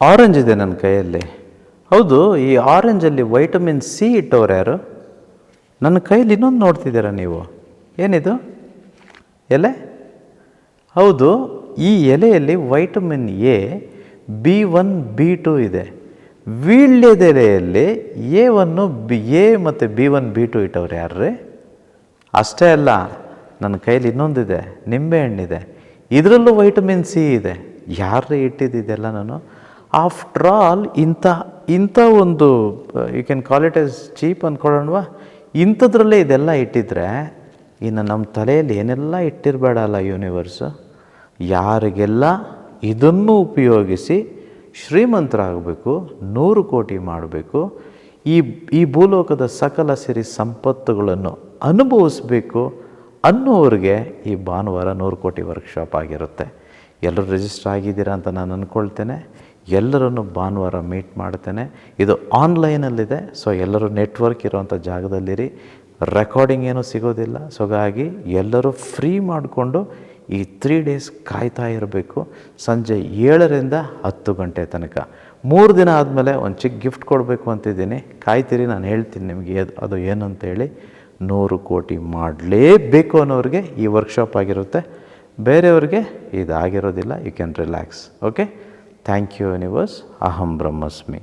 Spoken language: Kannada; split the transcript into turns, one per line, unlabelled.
ಆರೆಂಜ್ ಇದೆ ನನ್ನ ಕೈಯಲ್ಲಿ. ಹೌದು, ಈ ಆರೆಂಜಲ್ಲಿ ವೈಟಮಿನ್ ಸಿ ಇಟ್ಟವ್ರು ಯಾರು? ನನ್ನ ಕೈಯಲ್ಲಿ ಇನ್ನೊಂದು ನೋಡ್ತಿದ್ದೀರಾ ನೀವು, ಏನಿದು ಎಲೆ? ಹೌದು, ಈ ಎಲೆಯಲ್ಲಿ ವೈಟಮಿನ್ ಎ, B1 B2 ಇದೆ. ವೀಳ್ಯದೆಲೆಯಲ್ಲಿ A1 ಎ ಮತ್ತು B1 B2 ಇಟ್ಟವ್ರು ಯಾರ್ರೀ? ಅಷ್ಟೇ ಅಲ್ಲ, ನನ್ನ ಕೈಲಿ ಇನ್ನೊಂದಿದೆ, ನಿಂಬೆಹಣ್ಣಿದೆ, ಇದರಲ್ಲೂ ವೈಟಮಿನ್ ಸಿ ಇದೆ. ಯಾರೇ ಇಟ್ಟಿದ್ದೆಲ್ಲ ನಾನು? ಆಫ್ಟರ್ ಆಲ್ ಇಂಥ ಒಂದು you can call it as cheap ಅಂದ್ಕೊಳ್ಳೋಣವಾ, ಇಂಥದ್ರಲ್ಲೇ ಇದೆಲ್ಲ ಇಟ್ಟಿದ್ರೆ ಇನ್ನು ನಮ್ಮ ತಲೆಯಲ್ಲಿ ಏನೆಲ್ಲ ಇಟ್ಟಿರಬೇಡ ಅಲ್ಲ ಯೂನಿವರ್ಸು. ಯಾರಿಗೆಲ್ಲ ಇದನ್ನು ಉಪಯೋಗಿಸಿ ಶ್ರೀಮಂತರಾಗಬೇಕು, 100 ಕೋಟಿ ಮಾಡಬೇಕು, ಈ ಭೂಲೋಕದ ಸಕಲ ಸಿರಿ ಸಂಪತ್ತುಗಳನ್ನು ಅನುಭವಿಸ್ಬೇಕು ಅನ್ನೋರಿಗೆ ಈ ಭಾನುವಾರ 100 ಕೋಟಿ ವರ್ಕ್ಶಾಪ್ ಆಗಿರುತ್ತೆ. ಎಲ್ಲರೂ ರಿಜಿಸ್ಟರ್ ಆಗಿದ್ದೀರಾ ಅಂತ ನಾನು ಅಂದ್ಕೊಳ್ತೇನೆ. ಎಲ್ಲರನ್ನು ಭಾನುವಾರ ಮೀಟ್ ಮಾಡ್ತೇನೆ. ಇದು ಆನ್ಲೈನಲ್ಲಿದೆ, ಸೊ ಎಲ್ಲರೂ ನೆಟ್ವರ್ಕ್ ಇರೋವಂಥ ಜಾಗದಲ್ಲಿರಿ. ರೆಕಾರ್ಡಿಂಗ್ ಏನೂ ಸಿಗೋದಿಲ್ಲ. ಸೊ ಹಾಗಾಗಿ ಎಲ್ಲರೂ ಫ್ರೀ ಮಾಡಿಕೊಂಡು ಈ 3 ಡೇಸ್ ಕಾಯ್ತಾ ಇರಬೇಕು. ಸಂಜೆ 7ರಿಂದ 10 ಗಂಟೆ ತನಕ 3 ದಿನ ಆದಮೇಲೆ ಒಂದು ಚಿಕ್ಕ ಗಿಫ್ಟ್ ಕೊಡಬೇಕು ಅಂತಿದ್ದೀನಿ. ಕಾಯ್ತೀರಿ, ನಾನು ಹೇಳ್ತೀನಿ ನಿಮಗೆ ಅದು ಏನು ಅಂತೇಳಿ. 100 ಕೋಟಿ ಮಾಡಲೇಬೇಕು ಅನ್ನೋರಿಗೆ ಈ ವರ್ಕ್ಶಾಪ್ ಆಗಿರುತ್ತೆ. ಬೇರೆಯವ್ರಿಗೆ ಇದಾಗಿರೋದಿಲ್ಲ. You can relax. Okay, thank you universe. ಅಹಂ ಬ್ರಹ್ಮಸ್ಮಿ.